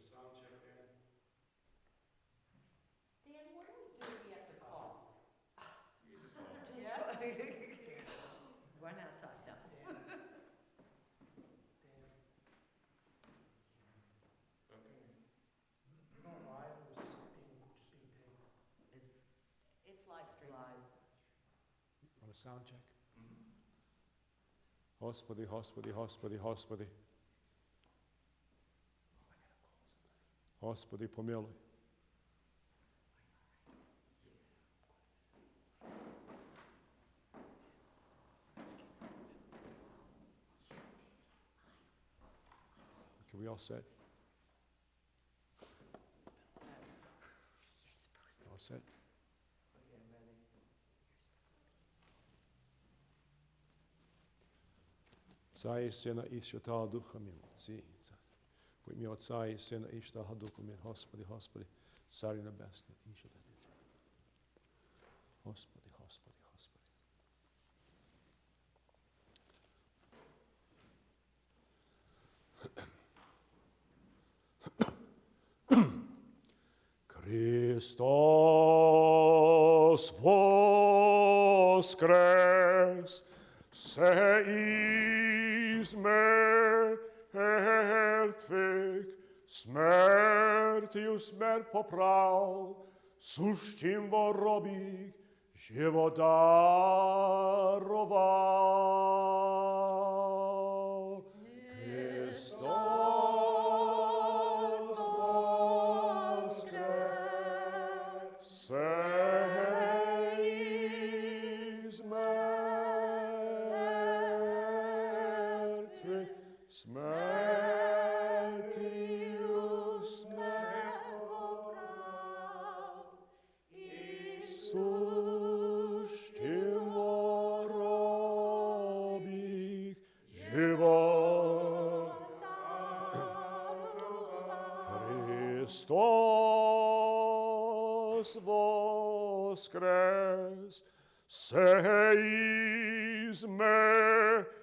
sound check there. Dan, what do we have to call? You just call. Yeah. Run outside now. Okay. We're going live, or is this being taped? It's live stream. Live. On a sound check. Господи, Господи, Господи, Господи. Господи, помилуй. Can we all sit? All set? Отця і Сина і Святого Духа мій, Отці, в ім'я Отця і Сина і Святого Духа мій, Господи, Господи, Царю Небесний, і що дати. Господи, Господи, Господи. Христос воскрес, се из мертвых, смертью смерть поправ, сущим воробик живот даровал. Христос воскрес, се из мертвых, смертью смерть поправ, сущим воробик живот Христос воскрес, се из мертвых,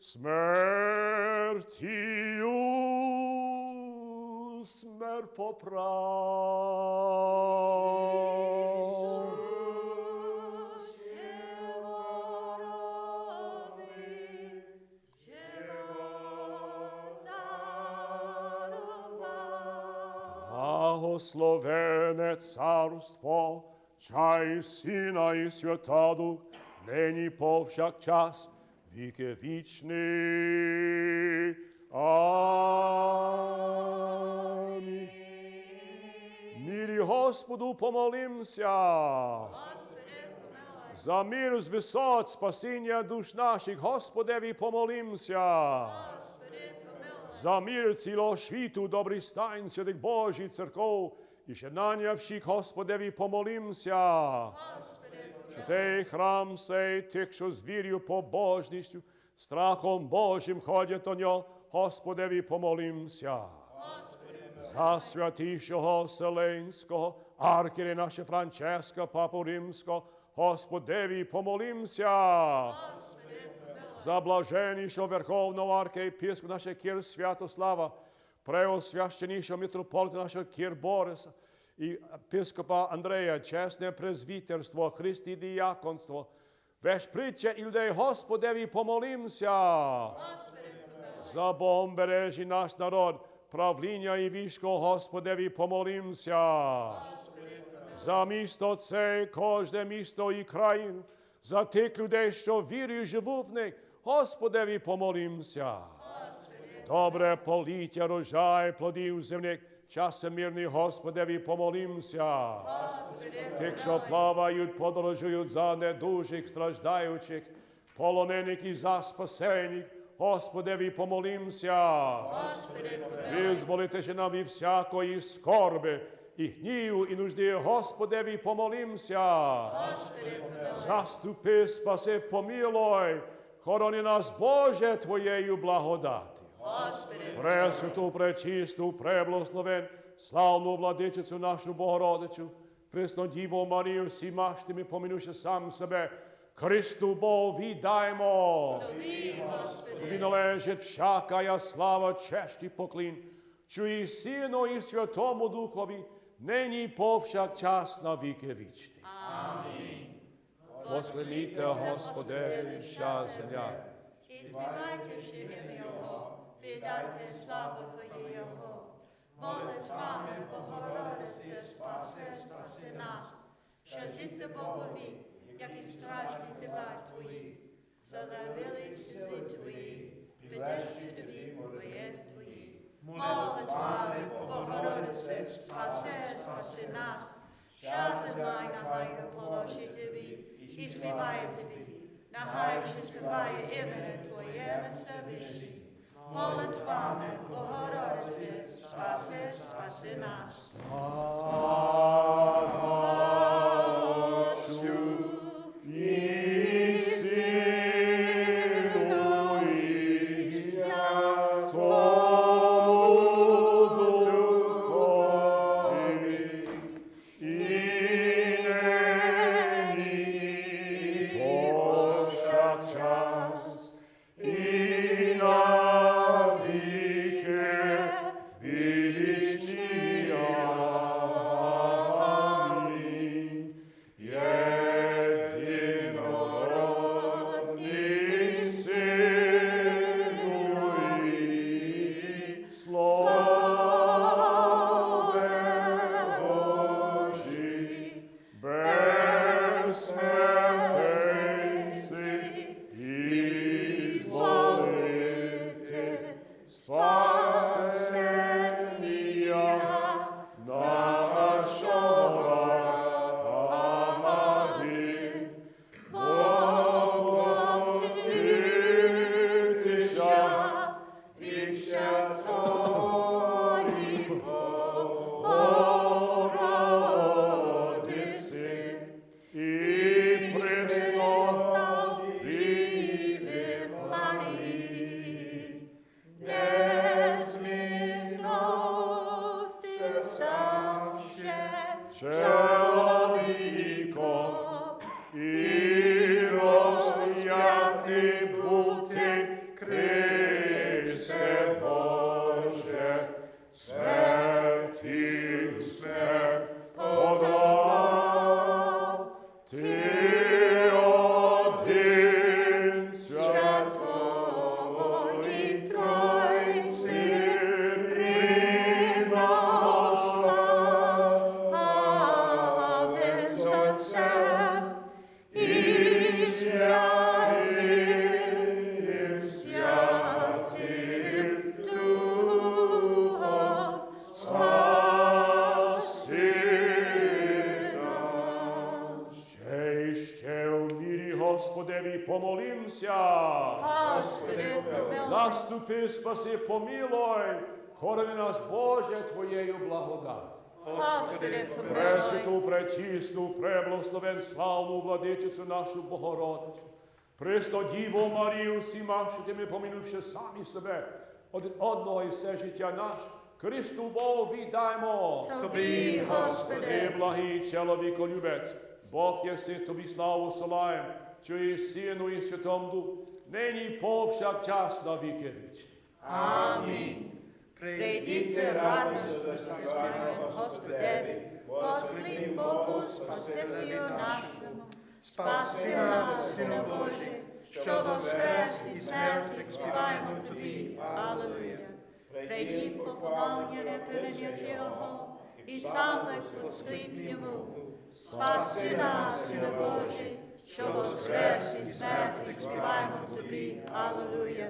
смертью смерть поправ. Благословене царство, чай Сина и Святого Дух, ныне повсякчас, веки вечные. Аминь. Мире Господу помолимся. За мир с высот, спасения душ наших, Господеви помолимся. За мир цілого світу, добрий стань, святих Божий церков, і щеднання всіх, Господеві, помолимся. Святий храм сей, тих, що з вірою, побожністю, страхом Божим ходять до нього, Господеві, помолимся. За святішого Вселенського, архієрея наша Франческа, Папу Римського, Господеві, помолимся. За блаженнішого Верховного архієпископа нашого Кир Святослава, преосвященнішого митрополита нашого Кир Бориса і епископа Андрея, чесне презвітерство, Христі діяконство, весь притча і людей, Господеві, помолимся. За Богом бережи наш народ, правління і військо, Господеві, помолимся. За місто це, кожне місто і країну, за тих людей, що вірою живуть в них, Господеві, помолимся. Добре поліття, рожай, плодів земних, часи мирний, Господеві, помолимся. Тих, що плавають, подорожують за недужих, страждаючих, полонених і за спасених, Господеві, помолимся. Визволите же нам від всякої скорби, і гніву, і нужди, Господеві, помолимся. Заступи, спаси, помилуй, хорони нас, Боже, Твоєю благодати. Пресвяту, пречисту, преблагословен, славну владичицю нашу Богородицю, пресну Діву Марію, всімащими, помінувши сам себе, Христу Богу віддаймо. Тобі, Господи. Тобі належить всякая слава, честь і поклін, що і Сину, і Святому Духові, нині і повсякчас на віки вічні. Амінь. Восхваліте Господеві вся земля. І співайте ще ім'я Його, віддайте славу Твоє Його. Молитвами Богородице, спаси нас, що зійте Богові, як і страшні дива Твої. Залавили всі зли Твої, ведеш тобі воєн Твої. Молитвами Богородице, спаси нас, що земля й нагайно положить Тобі, і співає Тобі, нагай же співає імені Твоє Всевишній. Молитвами Богородице, спаси нас. Господеві помолимся. Господи, помилуй. Заступи, спаси, помилуй. Хорони нас, Боже, Твоєю благодать. Господи, помилуй. Пресвяту, пречисту, преблагословен, славну владичицю нашу Богородицю. Пресну Діву Марію, всіма, що Ти ми помінувши самі себе, один одного і все життя наше, Христу Богу віддаймо. Тобі, Ти, Господи. благий чоловіколюбець, Бог єси, Тобі славу солаєм, що і Сину, і Святому Духу, нині повсякчас на віки вічні. Амінь. Прийдіть радісно співаємо Господеві, воскликнь Богу, Спасителю нашому. Спаси нас, Сину Божий, що воскрес із мертвих, співаємо Тобі. Алілуя. Прийдіть по помалення непереняття Його, і сам легко воскликнь Йому. Спаси нас, Сину Божий, що воскрес із мертвих, співаємо Тобі. Алілуя.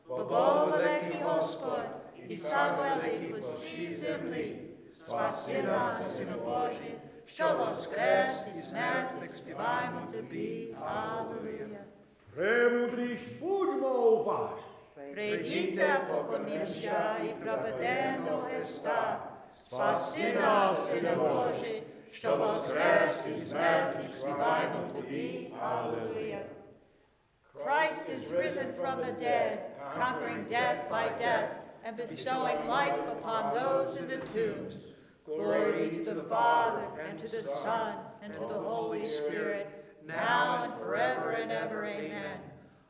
Бо Бог великий Господь, і сам великий у всій землі. Спаси нас, Сину Божий, що воскрес із мертвих, співаємо Тобі. Алілуя. Премудріш, будьмо уважні. Прийдіте, поклонімся і проведемо до Христа. Спаси нас, Сину Божий, що воскрес із мертвих, співаємо Тобі. Алілуя. Christ is risen from the dead, conquering death by death, and bestowing life upon those in the tombs. Glory be to the Father, and to the Son, and to the Holy Spirit, now and forever and ever. Amen.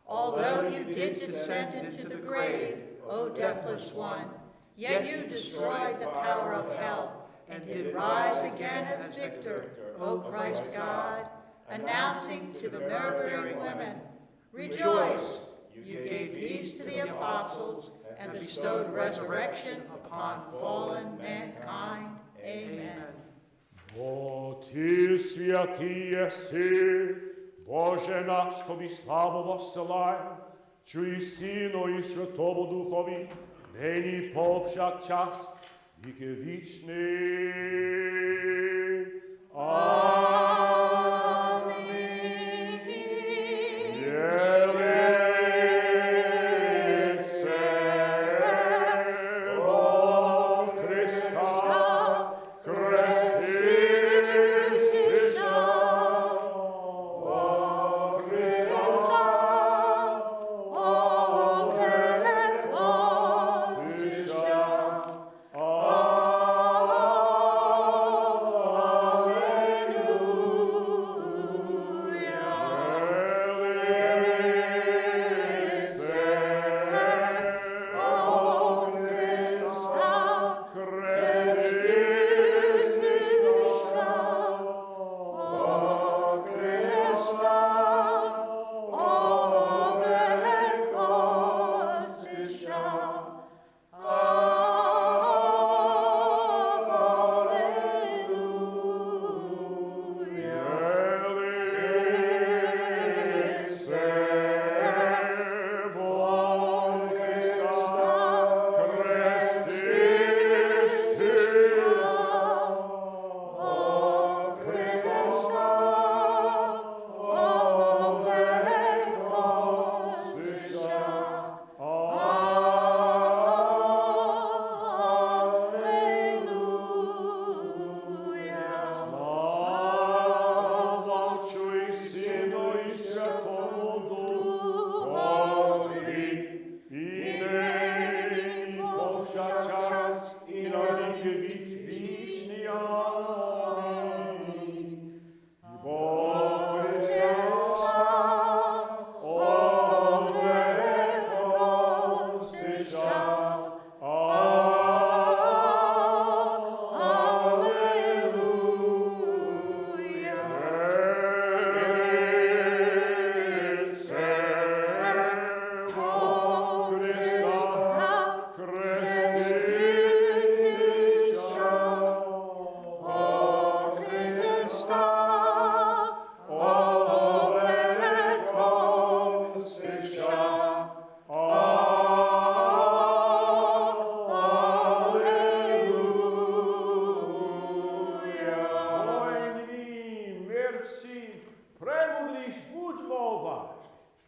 Although you did descend into the grave, O deathless one, yet you destroyed the power of hell, and did rise again as victor, O Christ God, announcing to the myrrh-bearing women, rejoice, you gave peace to the apostles, and bestowed resurrection upon fallen mankind. Amen. Бо Ти святий єси, Боже наш, Тобі славу воссилаємо, чуй Сину і Святому Духові, нині повсякчас, віки вічний. Амінь. Єлице о Христа, хрестистися, о Христа,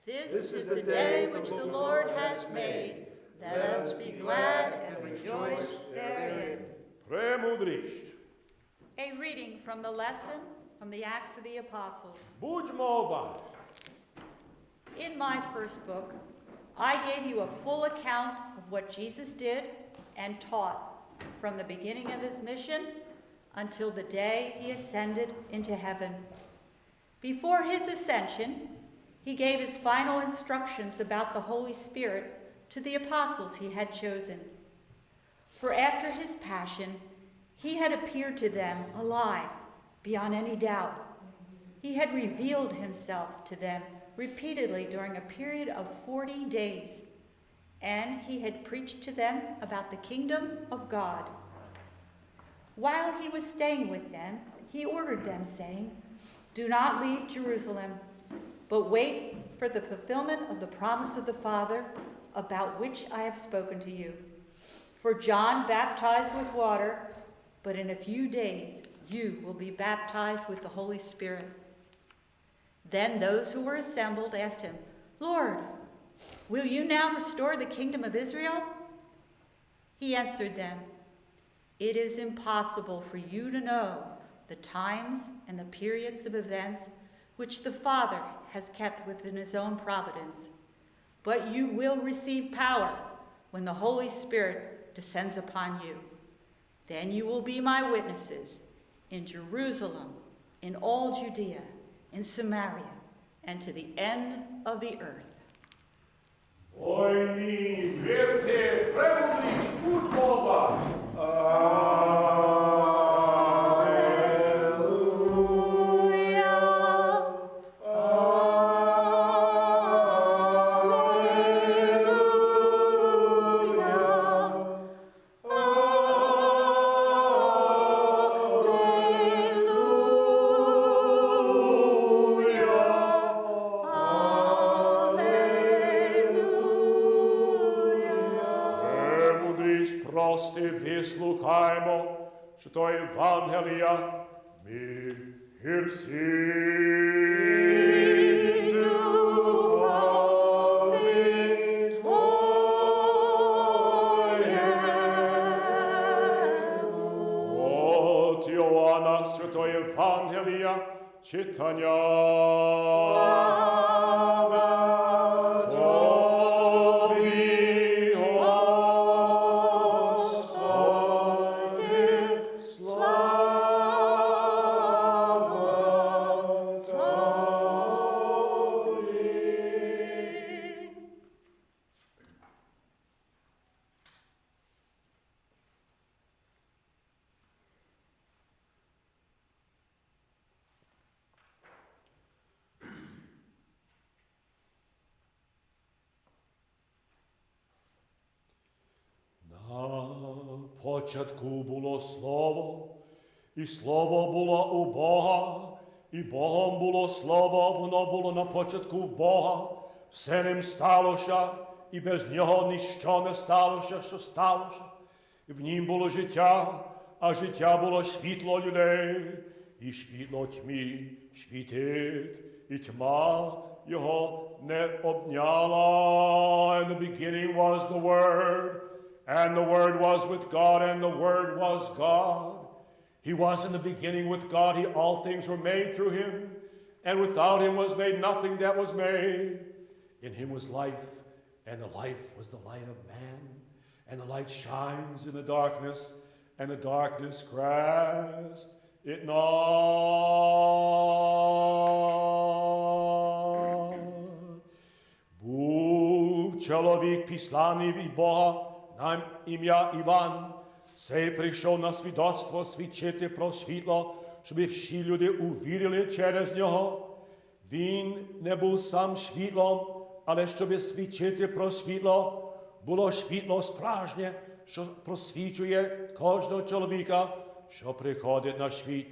This is the day which the Lord has made. Let us be glad and rejoice therein. Премудрість. A reading from the lesson from the Acts of the Apostles. Будьмо уважні. In my first book, I gave you a full account of what Jesus did and taught from the beginning of his mission until the day he ascended into heaven. Before his ascension, he gave his final instructions about the Holy Spirit to the apostles he had chosen. For after his passion, he had appeared to them alive, beyond any doubt. He had revealed himself to them repeatedly during a period of 40 days, and he had preached to them about the kingdom of God. While he was staying with them, he ordered them, saying, "Do not leave Jerusalem, but wait for the fulfillment of the promise of the Father, about which I have spoken to you. For John baptized with water, but in a few days you will be baptized with the Holy Spirit." Then those who were assembled asked him, "Lord, will you now restore the kingdom of Israel?" He answered them, "It is impossible for you to know the times and the periods of events which the Father has kept within his own providence. But you will receive power when the Holy Spirit descends upon you. Then you will be my witnesses in Jerusalem, in all Judea, in Samaria, and to the end of the earth. Ой, ні, вірте, премудрість, будь Бога. Прости, вислухаймо, що то Євангелія ми гірсі. От Йоанна, святої Євангелія, читання. На початку було Слово, і Слово було у Бога, і Богом було Слово, воно було на початку в Бога. Все ним сталося, і без нього ніщо не сталося, що сталося. І в нім було життя, а життя було світло людей, і світло тьмі світить, і тьма його не обняла. In the beginning was the Word, and the Word was with God, and the Word was God. He was in the beginning with God. All things were made through him, and without him was made nothing that was made. In him was life, and the life was the light of man. And the light shines in the darkness, and the darkness grasped it not. Був чоловік післаний від Бога, на ім'я Іван. Цей прийшов на свідоцтво свідчити про світло, щоб всі люди увірили через нього. Він не був сам світлом, але щоб свідчити про світло, було світло справжнє, що просвічує кожного чоловіка, що приходить на світ.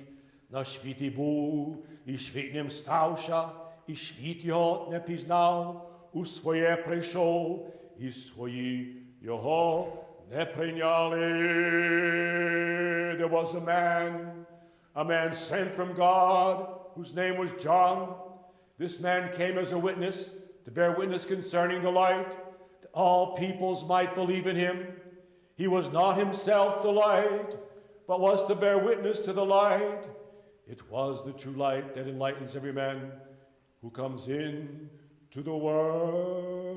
На світі був, і світ ним стався, і світ його не пізнав. У своє прийшов, і свої його не прийняли. There was a man sent from God, whose name was John. This man came as a witness, to bear witness concerning the light, that all peoples might believe in him. He was not himself the light, but was to bear witness to the light. It was the true light that enlightens every man who comes in to the world.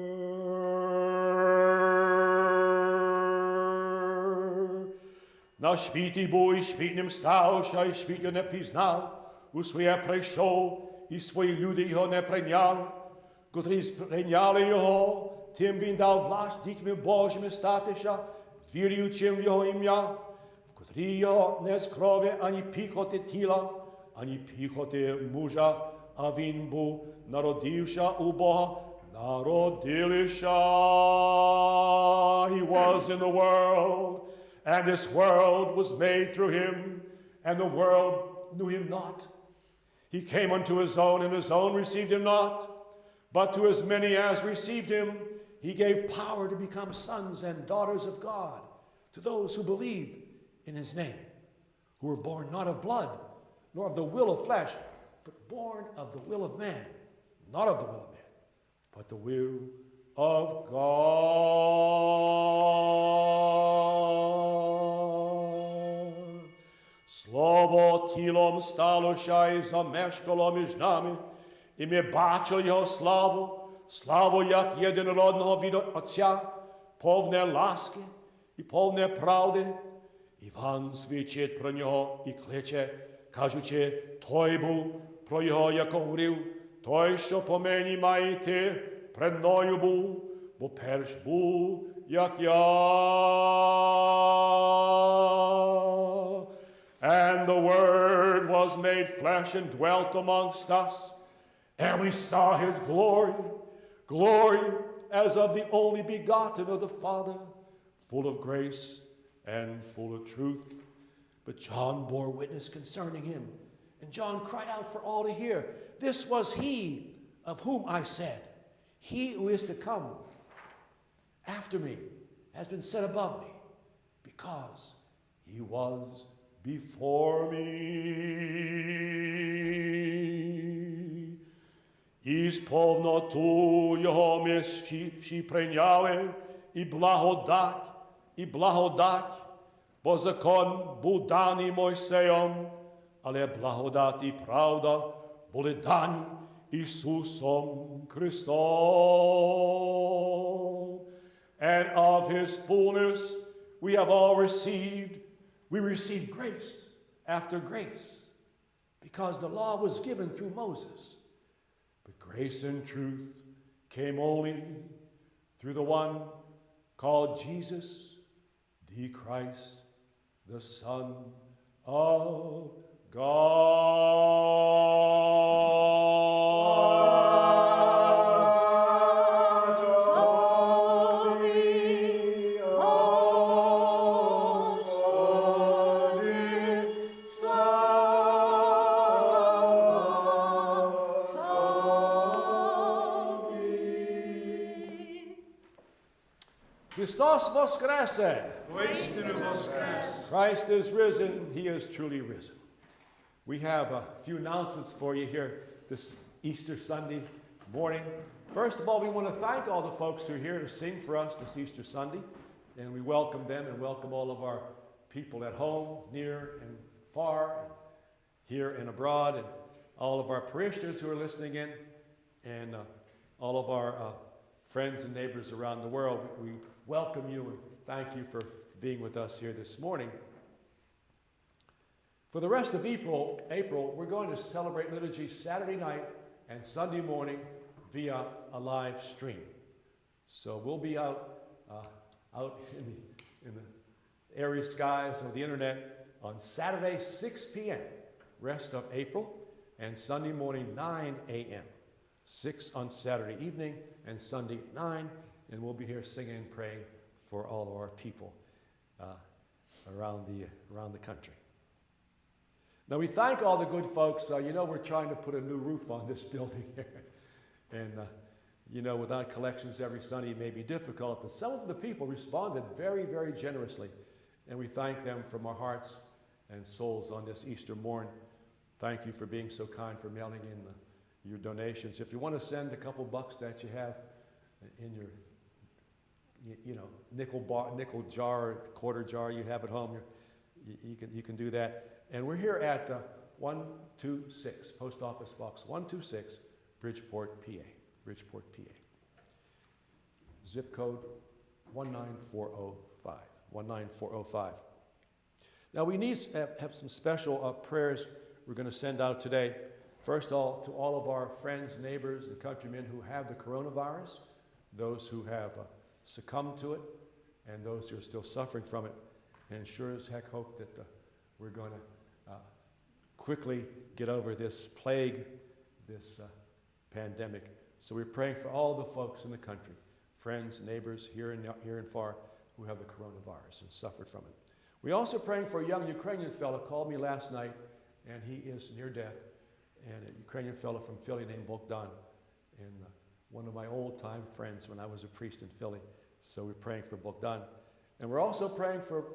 На світі був, і світ ним стався, і світ його не пізнав. У своє прийшов, і свої люди його не прийняли. Котрі прийняли його, тим він дав власть дітьми Божими статися, віруючим в його ім'я, в котрі його не з крові, ані піхоти тіла, ані піхоти мужа, а він був народився у Бога, народилися. He was in the world, and this world was made through him, and the world knew him not. He came unto his own, and his own received him not. But to as many as received him, he gave power to become sons and daughters of God, to those who believe in his name, who were born not of blood, nor of the will of flesh, but born of the will of man, not of the will of man, but the will of God. Слово тілом сталося і замешкало між нами, і ми бачили його славу, славу як єдинородного від Отця, повне ласки і повне правди. Іван свідчить про нього і кличе, кажучи, той був про його, як говорив, той, що по мені має йти, пред мною був, бо перш був, як я. And the Word was made flesh and dwelt amongst us, and we saw his glory, glory as of the only begotten of the Father, full of grace and full of truth. But John bore witness concerning him, and John cried out for all to hear, this was he of whom I said, he who is to come after me has been set above me, because he was before me. І сповноту його ми всі прийняли, і благодать, бо закон був даний Мойсеєм, але благодать і правда були дані Ісусом Христом. And of his fullness we have all received. We received grace after grace, because the law was given through Moses. But grace and truth came only through the one called Jesus, the Christ, the Son of God. Christos Voskrese. Christ is risen. He is truly risen. We have a few announcements for you here this Easter Sunday morning. First of all, we want to thank all the folks who are here to sing for us this Easter Sunday. And we welcome them and welcome all of our people at home, near and far, here and abroad, and all of our parishioners who are listening in, and all of our friends and neighbors around the world. We welcome you and thank you for being with us here this morning. For the rest of April, we're going to celebrate liturgy Saturday night and Sunday morning via a live stream. So we'll be out in the airy skies of the internet on Saturday, 6 p.m., rest of April, and Sunday morning, 9 a.m. 6 on Saturday evening and Sunday 9, and we'll be here singing and praying for all of our people around the country. Now we thank all the good folks. We're trying to put a new roof on this building here, and without collections every Sunday may be difficult. But some of the people responded very, very generously, and we thank them from our hearts and souls on this Easter morn. Thank you for being so kind, for mailing in your donations. If you want to send a couple bucks that you have in your, nickel jar, quarter jar you have at home, you can do that. And we're here at 126, Post Office Box 126, Bridgeport, PA. Bridgeport, PA. Zip code 19405. 19405. Now we need to have some special prayers we're going to send out today. First of all, to all of our friends, neighbors, and countrymen who have the coronavirus, those who have succumbed to it, and those who are still suffering from it. And sure as heck hope that we're going to quickly get over this plague, this pandemic. So we're praying for all the folks in the country, friends, neighbors, here and far, who have the coronavirus and suffered from it. We're also praying for a young Ukrainian fellow called me last night, and he is near death. And a Ukrainian fellow from Philly named Bogdan, and one of my old-time friends when I was a priest in Philly. So we're praying for Bogdan. And we're also praying for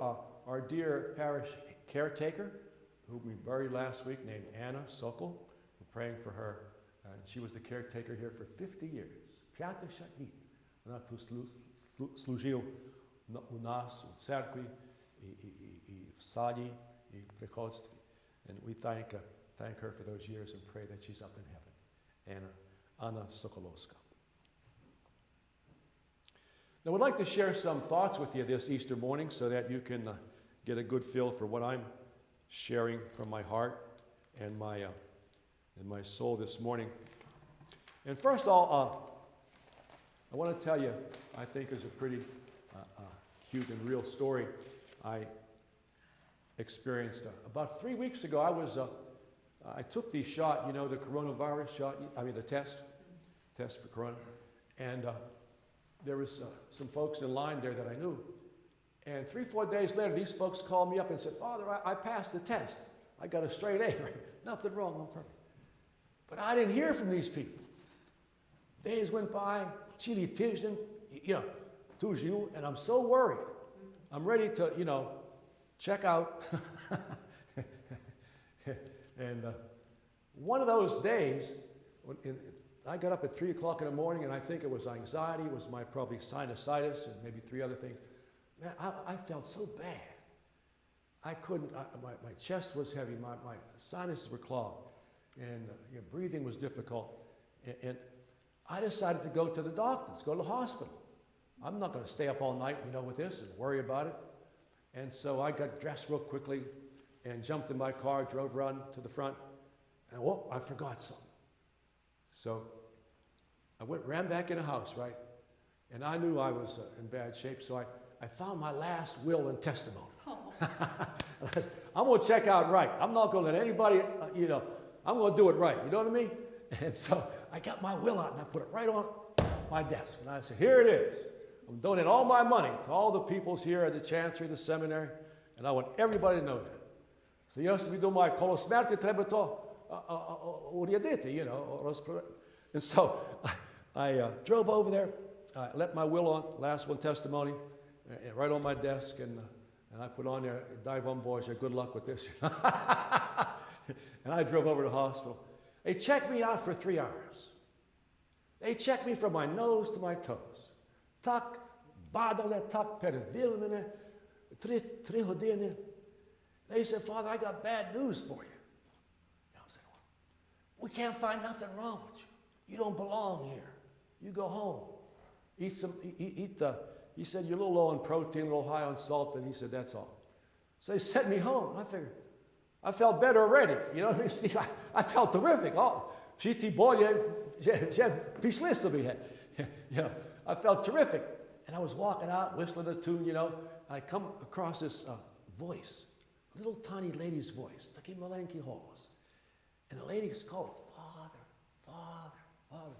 our dear parish caretaker, who we buried last week, named Anna Sokol. We're praying for her. She was the caretaker here for 50 years. 50 лет. Она тут служила у нас, в церкви, и в саде, и в приходстве. And we thank her for those years and pray that she's up in heaven. Anna Sokolowska. Now, we'd like to share some thoughts with you this Easter morning so that you can get a good feel for what I'm sharing from my heart and my in my soul this morning. And first of all, I want to tell you, I think is a pretty cute and real story I experienced. About 3 weeks ago, I took the shot, the coronavirus shot, the test for corona. And there was some folks in line there that I knew. And 3-4 days later, these folks called me up and said, Father, I passed the test. I got a straight A, right? Nothing wrong, no problem. But I didn't hear from these people. Days went by, Chili Tijan, and I'm so worried. I'm ready to, check out. And one of those days, I got up at 3 o'clock in the morning, and I think it was anxiety, it was my probably sinusitis, and maybe 3 other things. Man, I felt so bad. I couldn't, my chest was heavy, my sinuses were clogged, and breathing was difficult. And I decided to go to the doctors, go to the hospital. I'm not going to stay up all night, with this and worry about it. And so I got dressed real quickly and jumped in my car, drove around to the front, and I forgot something. So I ran back in the house, right? And I knew I was in bad shape, so I found my last will and testimony. Oh. I'm going to check out right. I'm not going to let anybody, I'm going to do it right. You know what I mean? And so I got my will out and I put it right on my desk. And I said, here it is. I'm donating all my money to all the peoples here at the chancery, the seminary, and I want everybody to know that. So yes, we do my kolosmerti treba to urediti, And so I drove over there, I let my will on, last one testimony, right on my desk, and I put on there, Dai von Boja, good luck with this. And I drove over to the hospital. They checked me out for 3 hours. They checked me from my nose to my toes. Tak badale, tak pervilmene, 3 hodine. They said, Father, I got bad news for you. I said, well, we can't find nothing wrong with you. You don't belong here. You go home. He said, you're a little low on protein, a little high on salt, but he said, that's all. So they sent me home. I figured, I felt better already. You know what I mean, Steve? I felt terrific. I felt terrific. And I was walking out, whistling a tune, I come across this voice, a little tiny lady's voice, taki malenki halls. And the lady called, Father, Father, Father.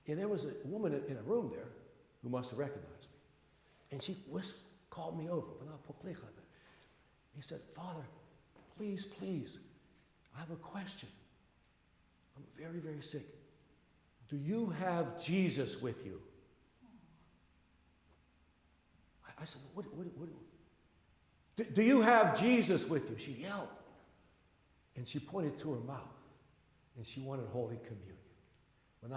And there was a woman in a room there who must have recognized me. And she called me over. He said, Father, please, please, I have a question. I'm very, very sick. Do you have Jesus with you? I said, what? Do you have Jesus with you? She yelled. And she pointed to her mouth. And she wanted Holy Communion. And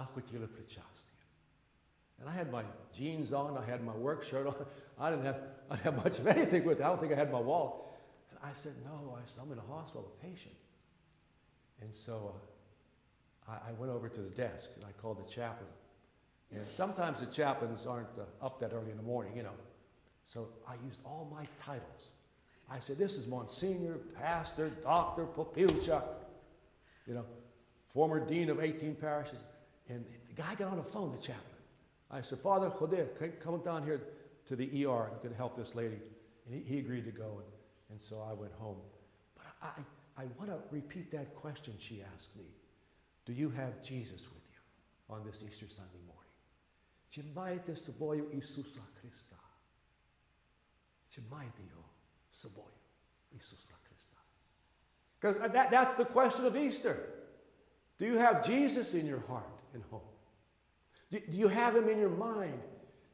I had my jeans on, I had my work shirt on. I didn't have much of anything with it. I don't think I had my wallet. And I said, no, I'm in a hospital, a patient. And so I went over to the desk and I called the chaplain. And sometimes the chaplains aren't up that early in the morning, So I used all my titles. I said, this is Monsignor, Pastor, Dr. Popivchak, former dean of 18 parishes. And the guy got on the phone, the chaplain. I said, Father Joder, come down here to the ER. You can help this lady. And he agreed to go. And so I went home. But I want to repeat that question she asked me. Do you have Jesus with you on this Easter Sunday morning? Чи маєте з собою Ісуса Христа? Чи маєте його з собою, Ісуса Христа? Because that's the question of Easter. Do you have Jesus in your heart and home? Do you have him in your mind?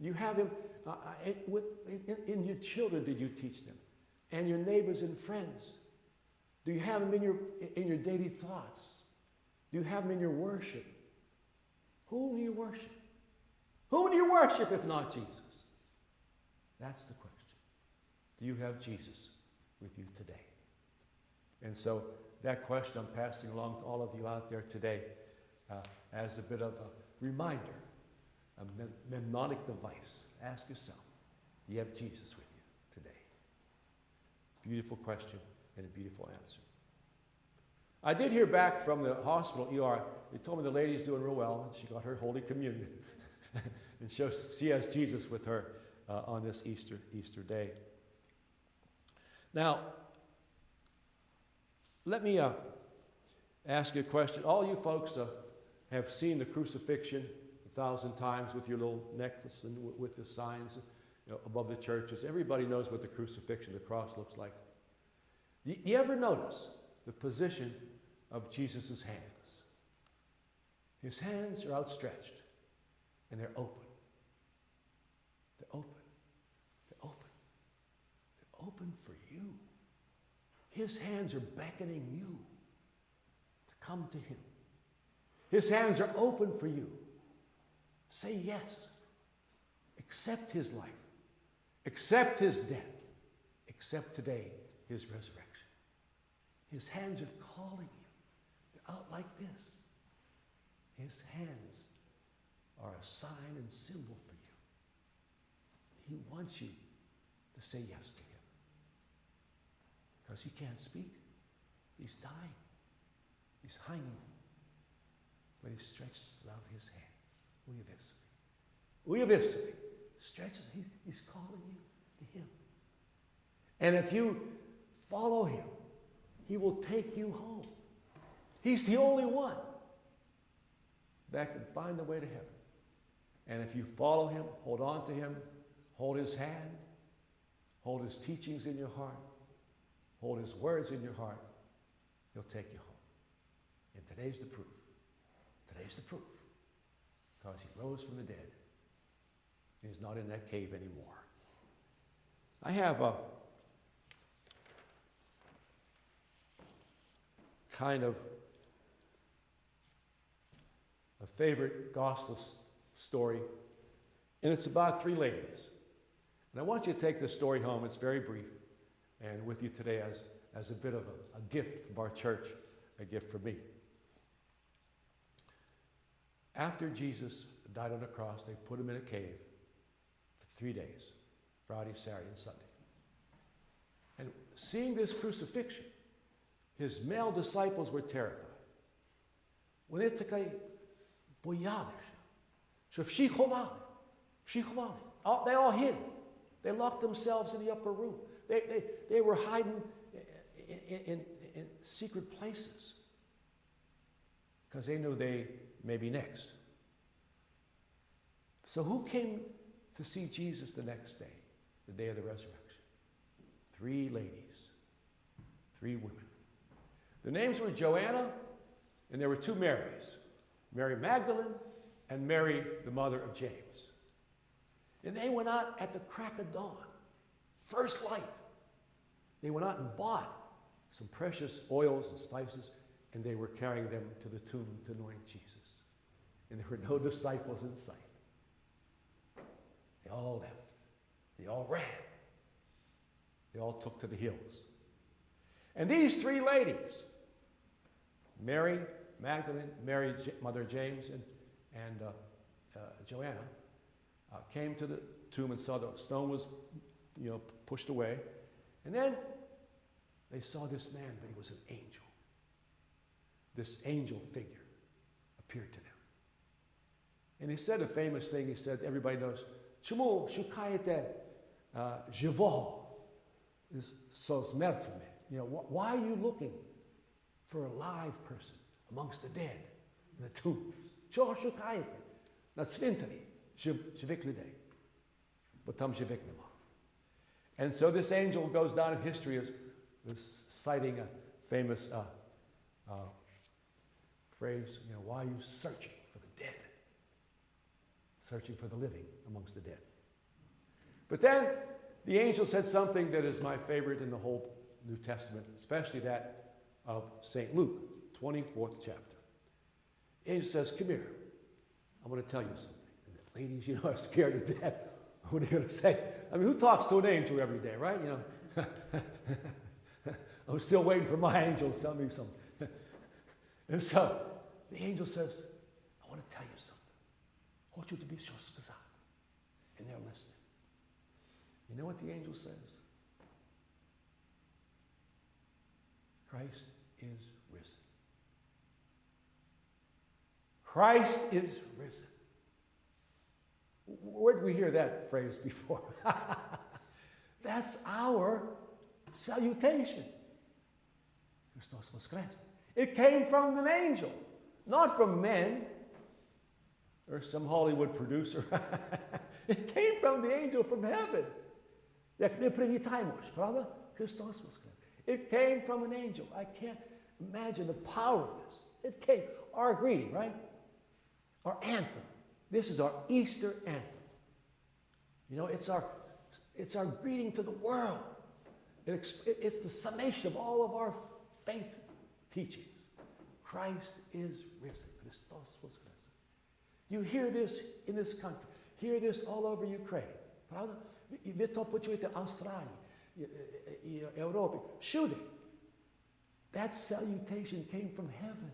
Do you have him in your children? Did you teach them? And your neighbors and friends? Do you have him in your daily thoughts? Do you have him in your worship? Whom do you worship? Whom do you worship if not Jesus? That's the question. Do you have Jesus with you today? And so that question I'm passing along to all of you out there today as a bit of a reminder, a mnemonic device. Ask yourself, do you have Jesus with you today? Beautiful question and a beautiful answer. I did hear back from the hospital ER. They told me the lady's doing real well. She got her Holy Communion. And she has Jesus with her on this Easter day. Now, let me ask you a question. All you folks have seen the crucifixion 1,000 times with your little necklace and with the signs above the churches. Everybody knows what the crucifixion, the cross looks like. Do you ever notice the position of Jesus' hands? His hands are outstretched and they're open. They're open. They're open. They're open for you. His hands are beckoning you to come to him. His hands are open for you. Say yes. Accept his life. Accept his death. Accept today his resurrection. His hands are calling you. They're out like this. His hands are a sign and symbol for you. He wants you to say yes to him. Because he can't speak. He's dying. He's hanging. But he stretches out his hands. Uyavisami. Stretches. He's calling you to him. And if you follow him, he will take you home. He's the only one that can find the way to heaven. And if you follow him, hold on to him, hold his hand, hold his teachings in your heart, hold his words in your heart, he'll take you home. And today's the proof. Today's the proof. Because he rose from the dead. He's not in that cave anymore. I have a kind of a favorite gospel story, and it's about 3 ladies. And I want you to take this story home. It's very brief, and with you today as a bit of a gift from our church, a gift from me. After Jesus died on the cross, they put him in a cave for 3 days, Friday, Saturday, and Sunday. And seeing this crucifixion, his male disciples were terrified. Вони такі боялися, що всі ховали. They all hid. They locked themselves in the upper room. They were hiding in secret places because they knew they may be next. So who came to see Jesus the next day, the day of the resurrection? 3 ladies, 3 women. Their names were Joanna, and there were 2 Marys, Mary Magdalene and Mary, the mother of James. And they went out at the crack of dawn, first light. They went out and bought some precious oils and spices, and they were carrying them to the tomb to anoint Jesus. And there were no disciples in sight. They all left. They all ran. They all took to the hills. And these 3 ladies, Mary Magdalene, Mary, mother of James, and Joanna, came to the tomb and saw the stone was, pushed away. And then they saw this man, but he was an angel. This angel figure appeared to them. And he said a famous thing. He said, everybody knows, Чому шукаєте живого со смертвими? Why are you looking for a live person amongst the dead in the tombs? Чого шукаєте? На цвинтарі живих людей. But там живих нема. And so this angel goes down in history as citing a famous phrase, why are you searching for the dead? Searching for the living amongst the dead. But then the angel said something that is my favorite in the whole New Testament, especially that of St. Luke, 24th chapter. The angel says, come here. I want to tell you something. And the ladies, are scared to death. What are you going to say? I mean, who talks to an angel every day, right? I'm still waiting for my angel to tell me something. And so the angel says, I want to tell you something. Хочу тобі щось сказати. And they're listening. You know what the angel says? Christ is risen. Christ is risen. Where did we hear that phrase before? That's our salutation. Christos voskres. It came from an angel, not from men or some Hollywood producer. It came from the angel from heaven. Jak my privítajmoš, pravda? Christos voskres. It came from an angel. I can't imagine the power of this. It came, our greeting, right? Our anthem. This is our Easter anthem. You know, it's our greeting to the world. It's the summation of all of our faith teachings. Christ is risen. Christos voskres. You hear this in this country. Hear this all over Ukraine. Правда? Ви то почуєте в Австралії, і Європі. Всюди. That salutation came from heaven.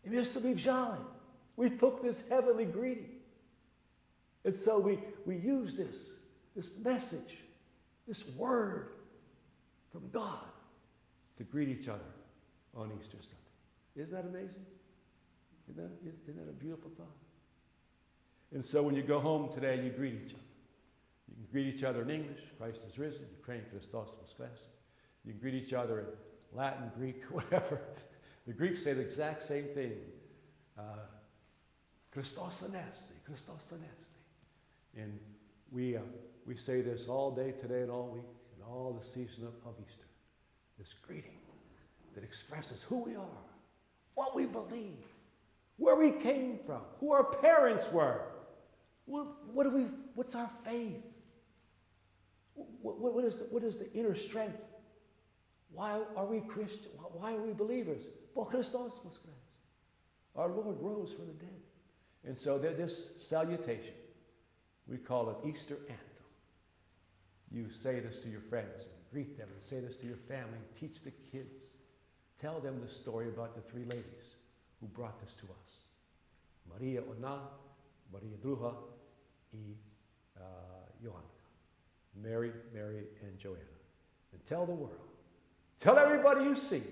І ми собі взяли. We took this heavenly greeting. And so we use this message, this word from God to greet each other on Easter Sunday. Isn't that amazing? Isn't that a beautiful thought? And so when you go home today, you greet each other. You can greet each other in English, Christ is risen, Ukrainian, Christos voskres. You can greet each other in Latin, Greek, whatever. The Greeks say the exact same thing. Christos anesti, Christos anesti. And we say this all day today and all week and all the season of Easter. This greeting that expresses who we are, what we believe, where we came from, who our parents were. What's our faith? What is the inner strength? Why are we Christian? Why are we believers? Well, Christos voskres. Our Lord rose from the dead. And so this salutation, we call it Easter anthem. You say this to your friends and greet them and say this to your family. Teach the kids. Tell them the story about the three ladies who brought this to us. Maria Ona, Maria Druha, and Johanna. Mary, and Joanna. And tell the world. Tell everybody you see.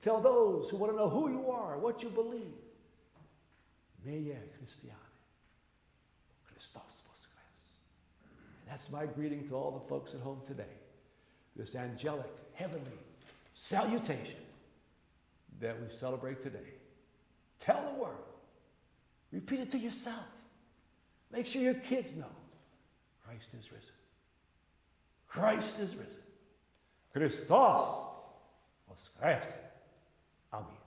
Tell those who want to know who you are, what you believe. Meie Christiane. Christos voskres. And that's my greeting to all the folks at home today. This angelic, heavenly salutation that we celebrate today. Tell the world. Repeat it to yourself. Make sure your kids know. Christ is risen. Christ is risen. Christos voskres. Amen.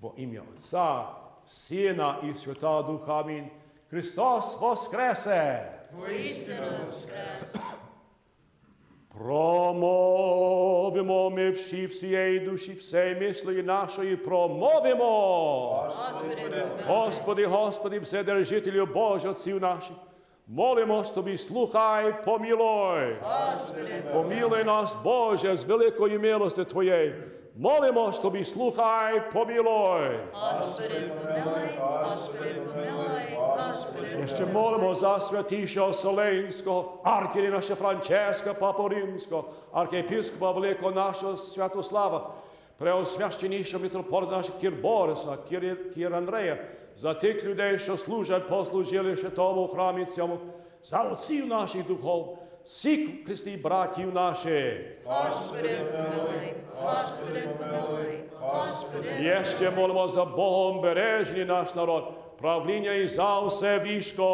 Во ім'я Отця, Сина і Святого Духа. Амінь. Христос воскресе! Воістину воскрес. Промовимо ми всієї душі, всієї мислі нашої, промовимо. Господи, Господи, Вседержителю Боже, Отців наших, молимось Тобі, слухай, помилуй. Помилуй нас, Боже, з великої милости Твоєї. Молимось Тобі, слухай, помилуй. Господи, помилуй, Господи, помилуй, Господи. І ще молимо за святішого Вселенського, архієрея нашого Франческа, Папу Римського, архієпископа великого нашого Святослава, преосвященнішого митрополита нашого Кір Бориса, Кір Андрея, за тих людей, що служать, послужили ще тому храмі цьому, за отців наших духов, всіх Христі братів наших. Господи, помилуй, Господи, помилуй, Господи. І ще молимо за Богом бережний наш народ, правління і за все військо.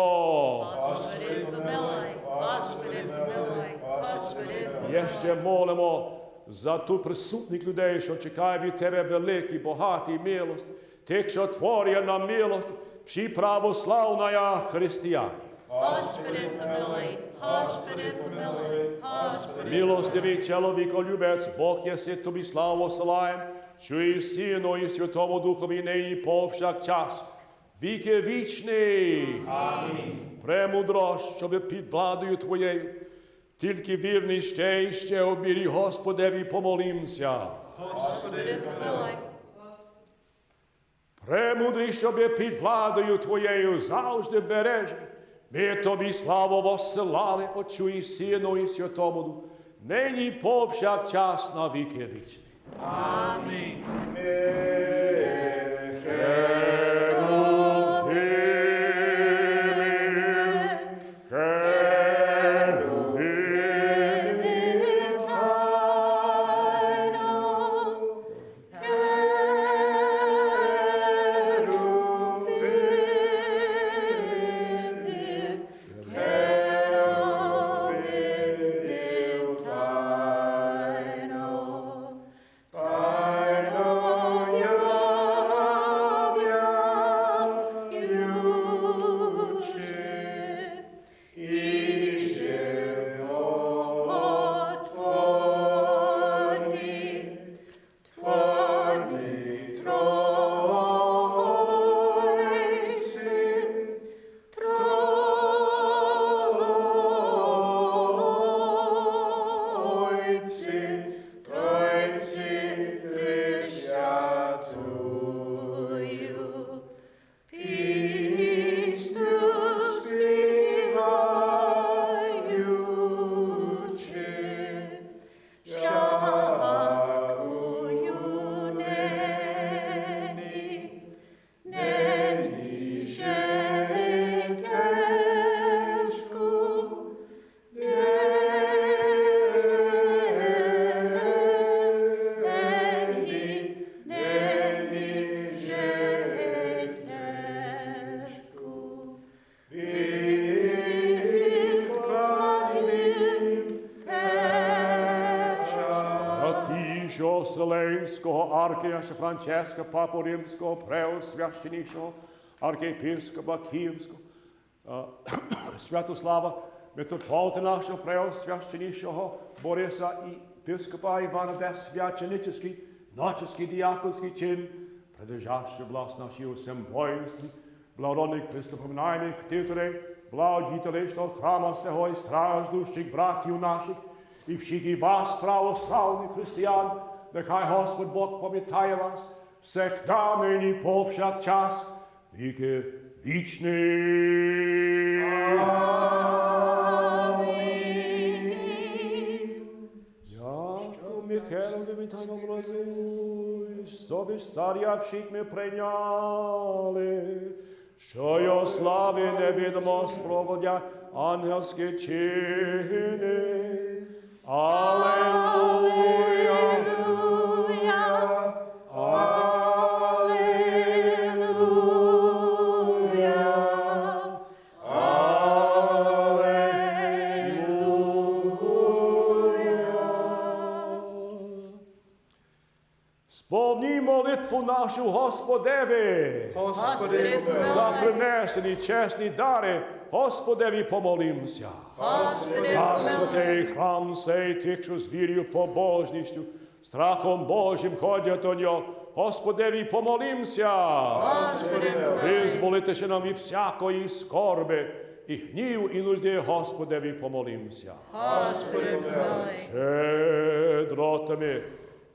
Господи, помилуй, Господи, помилуй, Господи, помилуй. І ще молимо за ту присутних людей, що чекає від Тебе великий, багатий милость, тих, що творює нам милость, всі православна християни. Господи, помилуй, Господи, помилуй, Господи. Милостивий чоловіколюбець, Бог єси Тобі славу славим, що і Сину, і Святому Духові нині повсякчас, віки вічний. Амінь. Премудрость, щоб під владою Твоєю, тільки вірний ще і ще обірі Господеві помолімся. Господи, помилуй. Премудрий, щоб під владою Твоєю завжди бережний. Ми Тобі славу воссилали, Отцю і Сину і Святому Духу, нині повсякчас на віки вічні. Амінь. Amen. Найсвятішого Вселенського архієрея Франческа, Папу Римського, Преосвященнішого архієпископа Київського, Святослава, митрополита нашого Преосвященнішого Бориса і епископа Івана, весь священнический, ноческий диаконский чин, придержащий власть нашей всем воинстве, благородных приступоминаемых титулей, благодетелечного храма сего и страждущих братьев наших, и всіх і вас, православних християн, нехай Господь Бог пам'ятає вас, всегда нині повсякчас, віки вічні. Яко Михайлові вітаємо образуй, собі ж царя всіх ми прийняли, що його слави невідомо спроводять ангельські чини. Аллилуйя! Сповні молитву нашу Господеві. Господи, помилуй. За принесені чесні дари Господеві помолимося. Господи, За помилуй. святий храм сей тих, що з вірою, побожністю, страхом Божим ходять до нього. Господеві помолимося. Господи, помилуй. Визволитися нам від всякої скорби і гнів і нужди, Господеві помолимося. Господи, помилуй. Щедротами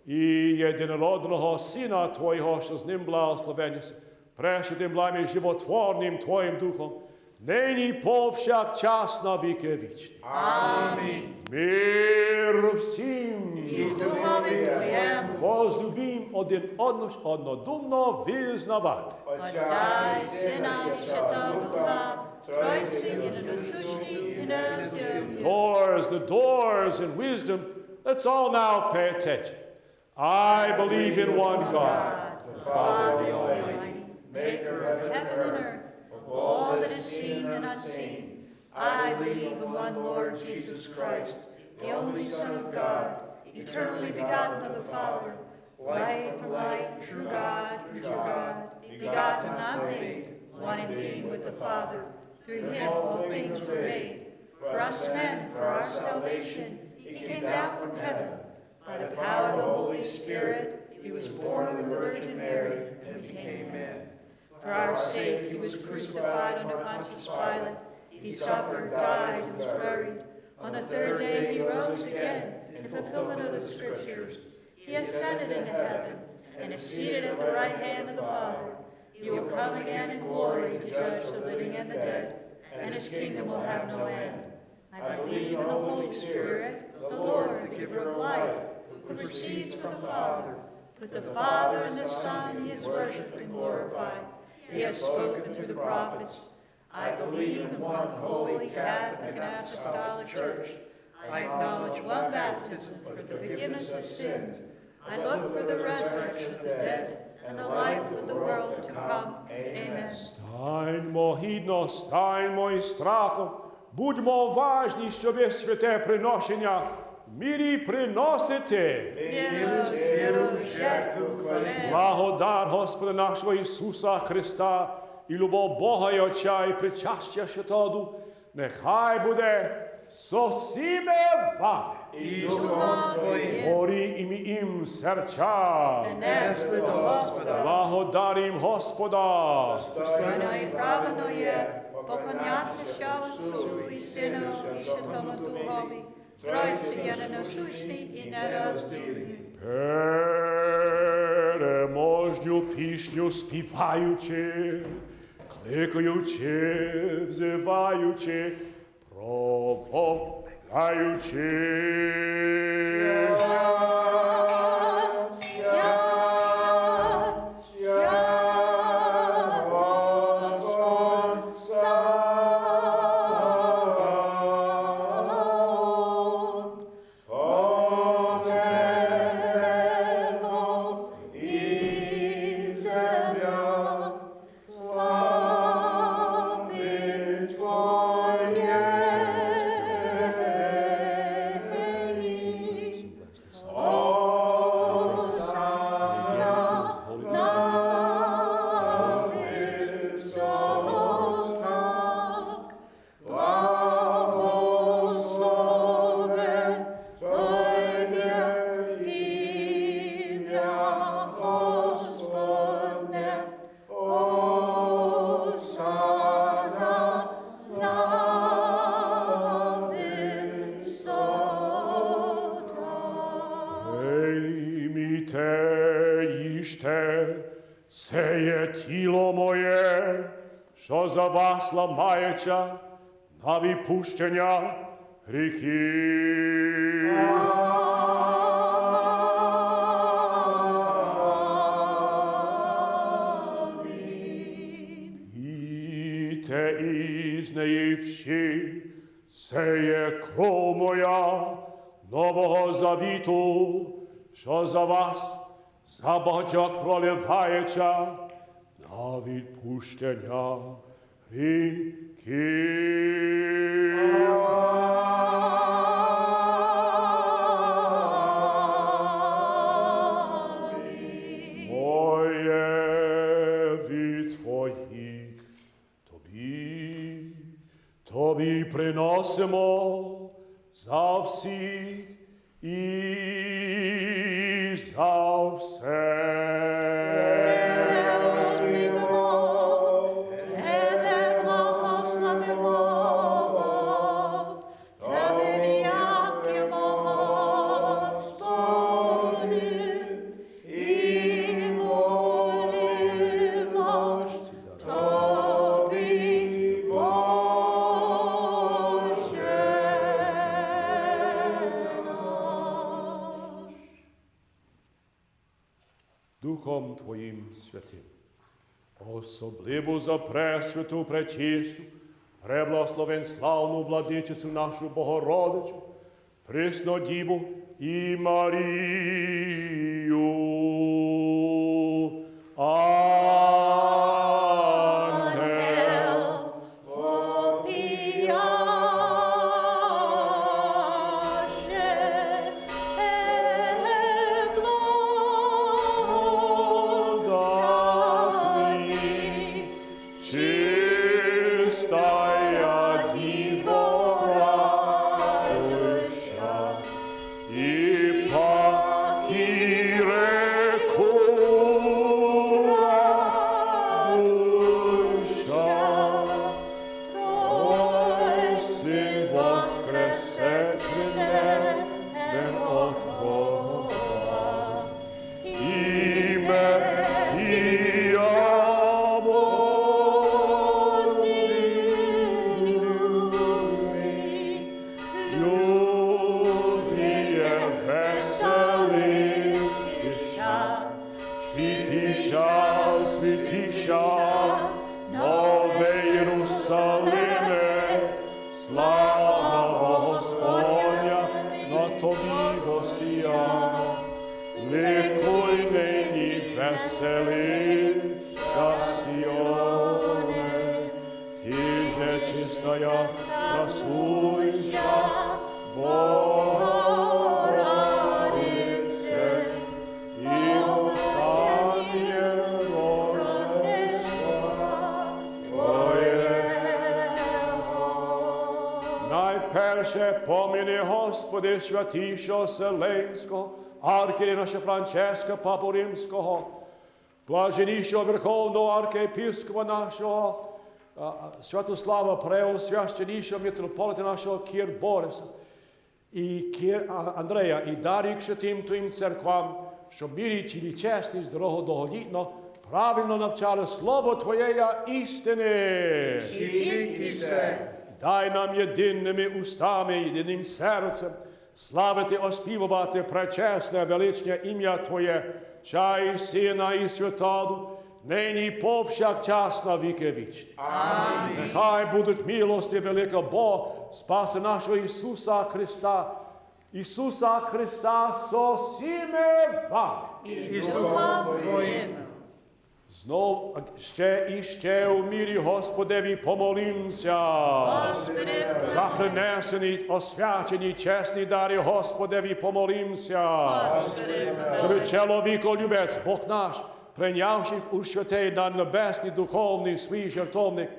і єдинородного Сина Твоєго, що з ним благословенися, пресвятим благим і животворним Твоїм Духом, нині повсякчас на віки вічні. Амінь. Мир всім! І в духові Твоєму, Возлюбім один одного однодумно визнавати. Отця і Сина і Святого Духа, Тройці і недосущні, і нероздільні. The doors in wisdom, let's all now pay attention. I believe in one God, the Father Almighty, maker of heaven and earth, of all that is seen and unseen. I believe in one Lord Jesus Christ, the only Son of God, eternally begotten of the Father, light from light, true God from true God, begotten, not made, one in being with the Father. Through him all things were made. For us men, for our salvation, he came down from heaven. By the power of the Holy Spirit, he was born of the Virgin Mary and became man. For our sake, he was crucified under Pontius Pilate. He suffered, died, and was buried. On the third day, he rose again in fulfillment of the Scriptures. He ascended into heaven and is seated at the right hand of the Father. He will come again in glory to judge the living and the dead, and his kingdom will have no end. I believe in the Holy Spirit, the Lord, the giver of life, who proceeds from the Father. With the Father and the Son he is worshipped and glorified. He has spoken through the prophets. I believe in one holy Catholic and Apostolic Church. I acknowledge one baptism for the forgiveness of sins. I look for the resurrection of the dead and the life of the world to come. Amen. Станьмо гідно, станьмо із страхом, будьмо уважні, щоб святе приношення в мірі приносити. Миру, жертву, хвалу. Благодать Господа нашого Ісуса Христа і любов Бога і Отця і причастя Святого Духа, нехай буде со всіми вами. І Духом Твоїм. Горі ім'їм серця. Принесли до Господа. Благодарим Господа. Достойно і правильно є поклонятися Отцу і Сину і Святому Духові, Тройці є ненасущні і нероздільні. Переможню пісню співаючи, кликаючи, взиваючи, промовляючи. це є тіло моє, що за вас ламається на відпущення гріхів. Іте із неї всі, це є кров моя нового завіту, що за вас, за багатьох проливається на відпущення гріхів. Моє від твоїх тобі приносимо за всіх і за все. Тебе благословимо, Тебе дякуємо, Господи, і молимось Тобі, Боже наш. Духом Твоїм святим, особливо за пресвяту, пречисту, преблагословен славну владичицю нашу Богородичу, пресну Діву і Марію. Ангел, чистая Діво, радуйся, і пакіреку радуйся, Твой Син воскресе прийде, от Бога, ім'я святіша, нове Єрусалиме, слава Господня на тобі восіяна. Ликуй нині веселий час Сіоне, ти же чистая, красуйся, Богородице, і останнє найперше поміни, Господи, святішого Вселенського, архієрея нашого Франческа, Папу Римського, блаженнішого Верховного архієпископа нашого, Святослава, преосвященнішого митрополита нашого Кір Бориса, і Кір Андрея, і дай їх святим Твоїм церквам, щоб мірі тілі чесні, здорово, довголітно, правильно навчали Слово Твоєї істини. Дай нам єдиними устами, єдиним серцем славити, оспівувати пречесне, величне ім'я Твоє, чай Сина і Святого, нині повсякчас на віки вічні. Амінь. Нехай будуть милості великого Бога, спаси нашого Ісуса Христа со всіми вами. І з Духом Твоїм. Знов ще і ще у мірі Господеві помолимся. Господи, За принесені, освячені, чесні дари Господеві помолимся. Господи, Щоб чоловіколюбець, Бог наш, прийнявши у святий на небесний духовний свій жертовник,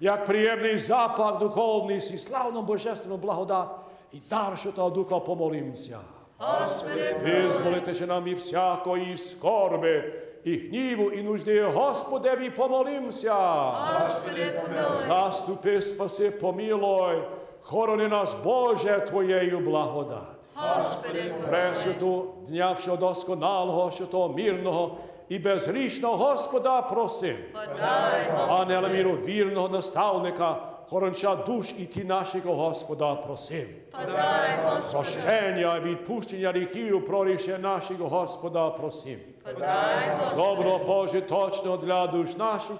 як приємний запах духовний і славну божественну благодать і дар Святого Духа помолимся. Господи, Визволите нам від всякої скорби, і гніву, і нужди, Господеві помолимся. Господи, помилуй. Заступи, спаси, помилуй, хорони нас, Боже, Твоєю благодать. Господи, помилуй. Пресвяту дня всього досконалого, святого, мирного і безгрішного Господа просим. Подай, Ангела Господи. міру вірного наставника, хоронча душ і ті нашого Господа просим. Подай, Господи. Прощення, відпущення гріхів, проріше нашого Господа просим. Подай, Господи. Добро Боже точно для душ наших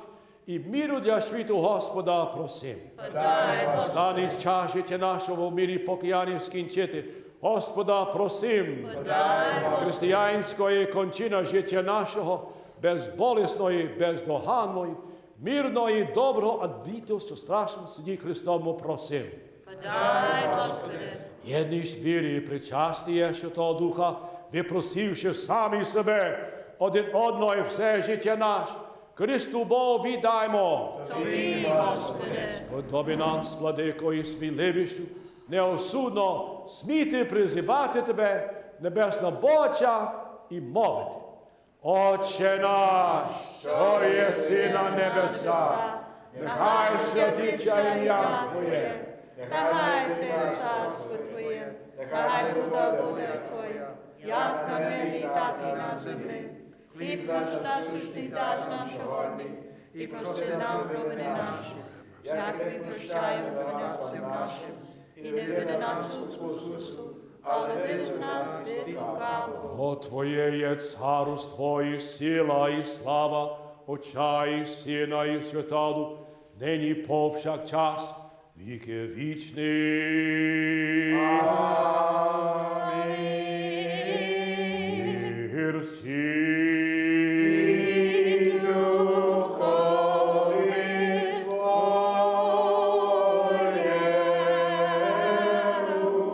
і міру для світу Господа просим. Подай, Господи. Станіть час життя нашого в мірі покаяння скінчити. Господа просим. Подай, Господи. Християнської кончина життя нашого, безболісної, бездоганної, мирної, доброго, а віту, що страшному суді Христовому просим. Подай, Господи. Єдність віри і причастя Святого Духа, випросивши самі себе, один одного і все життя наше, Христу Богу віддаймо. Тобі, Господи. Сподоби нас, владико, і сміливістю, неосудно сміти призивати Тебе, небесна Божа, і мовити. Отче наш, що єси на небесах, нехай святиться ім'я Твоє, нехай прийде царство Твоє, нехай буде воля Твоя, як на небі, так і на землі. Хліб наш насущний даш нам сьогодні, і прости нам провини наші, як ми прощаємо винуватцям нашим, і не веди нас у спокусу, але визволь нас від лукавого. О Твоє є царство і сила і слава, Отця і Сина і Святого, нині повсякчас, віки вічні. Мир всім.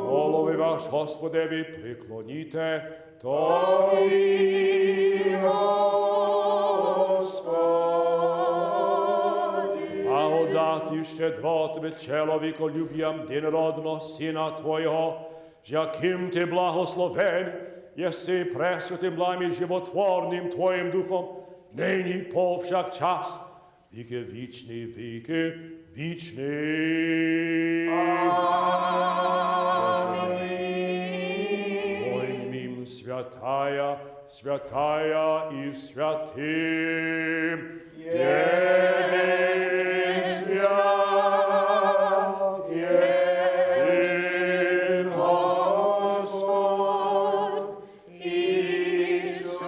Голови ваш, Господеві, приклоніте, Тобі, благодати щедротами чоловіколюб'ям динородного Сина Твоєго, яким Ти благословен, єси пресвятим благим і животворним Твоїм Духом, нині повсякчас, віки вічні, віки вічні. Твоїм святая, святая і святим, єдин свят, єдин Господь, Ісус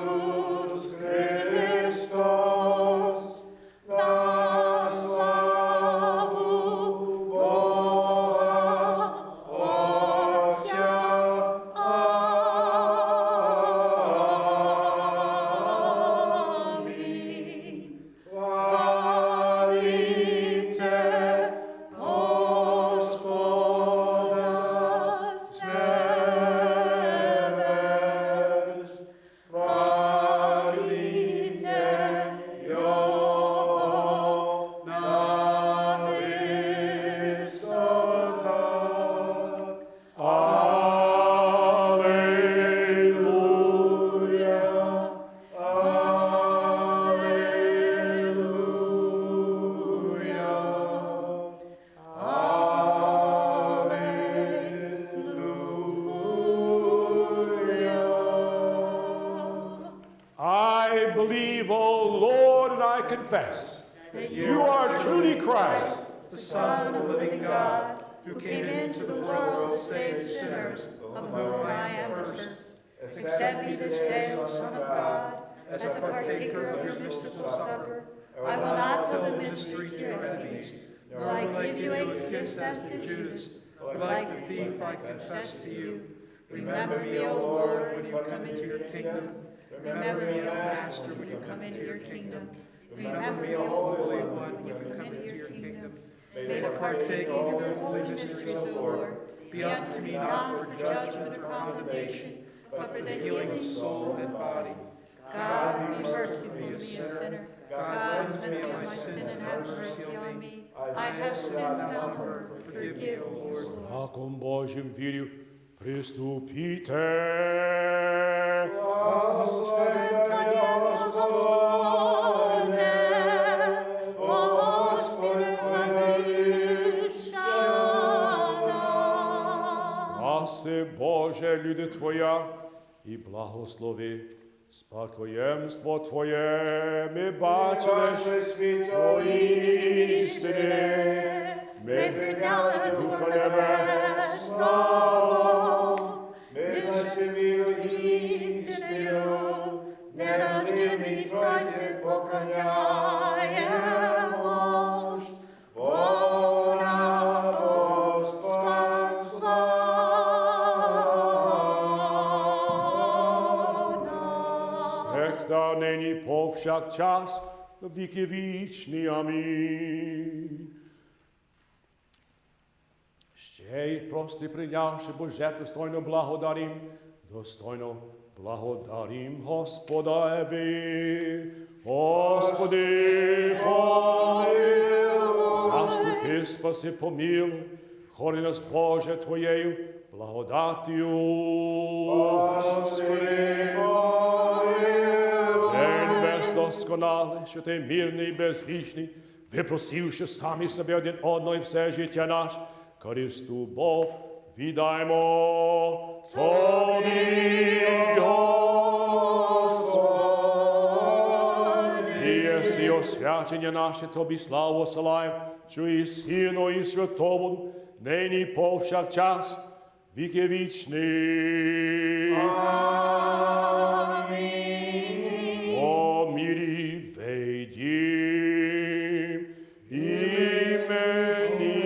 Христос, на славу Бога Отця. Амінь. Хваліте Господа з небес, хваліте Його на висотах. Алілуя, алілуя, алілуя. I believe, O Lord, and I confess that you are truly Christ, the Son of the living God, who came into the world to save sinners, of whom I am the first. Accept me this day, O Son of God, as a partaker of your mystical supper. I will not tell the mystery to your enemies, nor I give you a kiss as to Judas, but like the thief I confess to you. Remember me, O Lord, when you come into your kingdom. Remember me, O Master, when you come into your kingdom. Remember me, O Holy One, when you come into your kingdom. May the partaking of your holy mysteries, O Lord, be unto me not for judgment or condemnation, but for the healing of soul and body. God, be merciful to me, a sinner. God, cleanse me of my sin and have mercy on me. I have sinned without number. Forgive me, O Lord. Страхом Божим вірю, приступіте. Спаси, Боже, люди Твоя, і благослови Спокоємство Твоє ми бачили світло істини, Ми прийняли Духа Небесного, ми бачили істиною, нероздільний Тройці поклоняємось, вона нас спасла нас. Секта нині повсякчас, на віки вічні. Амінь. Ще й прости прийнявши Боже, достойно благодарим Господеві. Господи, помилуй, заступи, спаси, помилуй, хорони нас, Боже, Твоєю благодаттю. Господи, помилуй. День бездосконалий, що ти мирний і безгрішний, випросивши самі себе один одного і все життя наш, Христу Бог віддаємо Тобі, Господи. І єси освячення наше Тобі славу осилаєм, що і Сину, і Святому, нині повсякчас, віки вічні. Амінь. О мирі вейдім, імені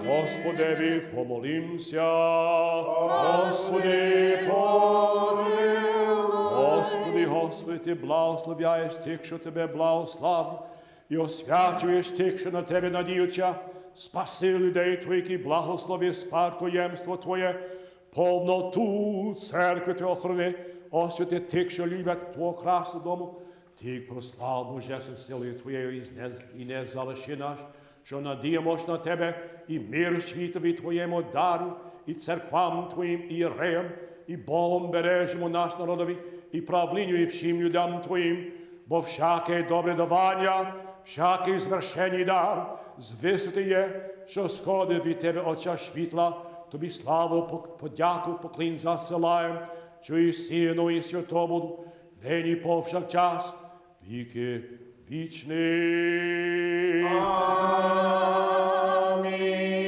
Господеві помолимся. Господи, помилуй. Господи, Ти благословляєш тих, що Тебе благославлять, і освячуєш тих, що на Тебе надіються. Спаси людей Твоїх і благослови спадкоємство Твоє, повноту церкви Ти охорони, освяти тих, що люблять Твого красу дому. Ти прослав Божественною силою Твоєю і не залиши нас, що надіємось на Тебе і мир світові Твоєму дару, і церквам Твоїм, і єреям, і Богом бережемо наш народові, і правлінню, і всім людям Твоїм, бо всяке добре давання, всякий звершений дар, з висоти є, що сходить від Тебе, Отця світла, Тобі славу, подяку, поклін засилаєм, що і Сину, і Святому, нині повсякчас, віки вічні.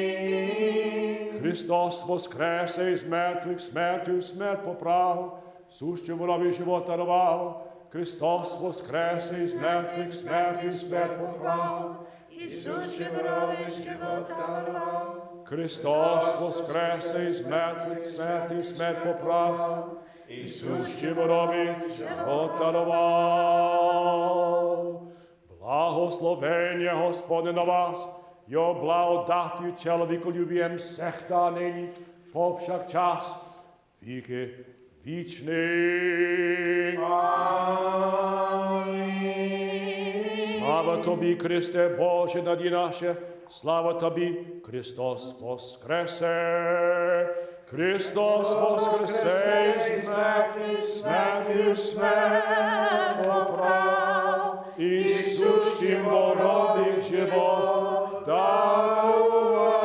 Амінь. Христос воскресе із мертвих, смертю смерть поправ, сущому робі живот дарував. Христос воскресе із мертвих, смертю смерть поправ. Ісусчим робиш живот дарував. Христос воскресе із мертвих, смертю смерть поправ. Ісущим робі живот дарував. Благословення Господне на вас, його благодаттю чоловіколюбієм всехта нині, повсякчас, віки вічні. Слава Тобі, Христе Боже, надій наше, слава Тобі, Христос воскресе. Христос воскресе із мертвих, смертю смерть поправ. Ісущим ворогих живот дарував.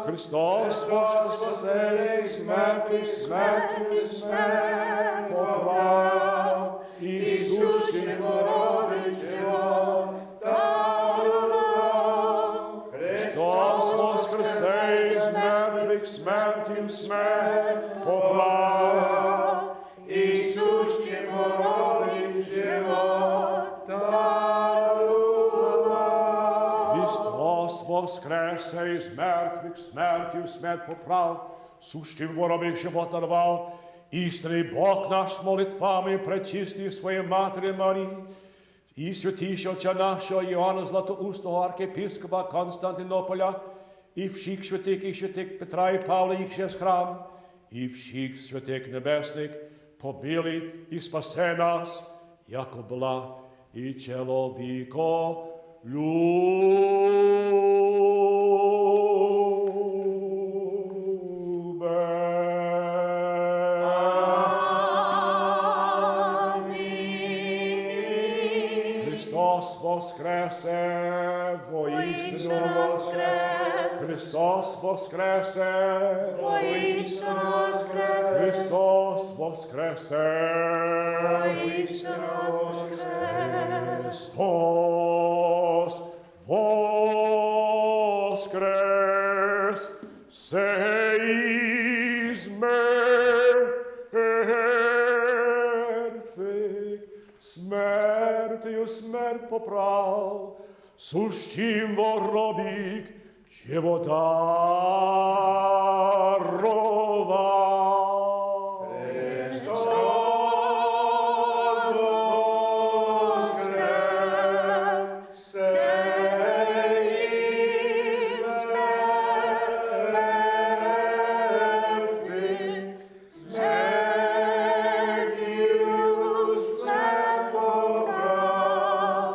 Христос воскресе із мертвих, смертю смерть поправ. Ісущим ворогих живот дарував. Христос воскресе із мертвих, смертю смерть поправ. Ісущим ворогих живот дарував. Христос воскресе із мертвих, смертю смерть поправ. Сущим ворогих живот дарував. Істинний Бог наш молитвами пречистий своєї Матері Марії, і святішого Отця нашого Іоанна Златоустого, архієпископа Константинополя, і всіх святих Петра і Павла, їх ще з храм, і всіх святих небесних, побили і спасе нас, яко була і чоловіко Христос воскресе, воістину воскресе, Христос воскресе! Воістину воскресе! Христос воскресе! Воістину воскресе! Христос воскрес! Сей із мертвих смертю смерть поправ, сущим во гробі живота дарував. Христос воскрес! Сей із мертвих смертю смерть поправ,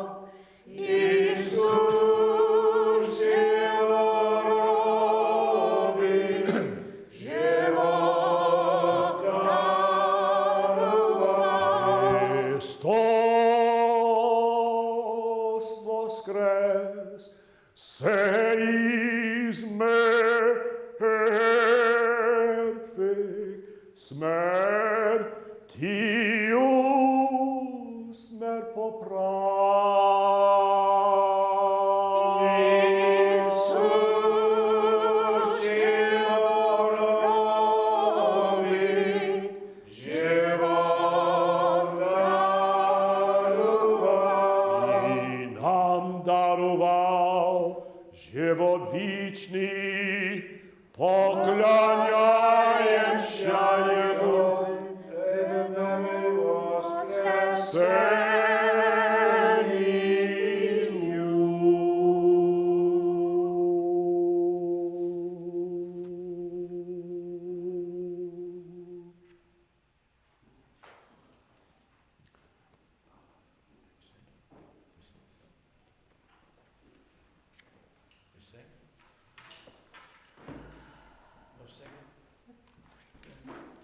Ісус живоробив, живот дарував. Христос воскрес! Сей із мертвих смертю смерть поправ. Ісус живоробив, живот дарував. І нам дарував живот вічний, поклоняємося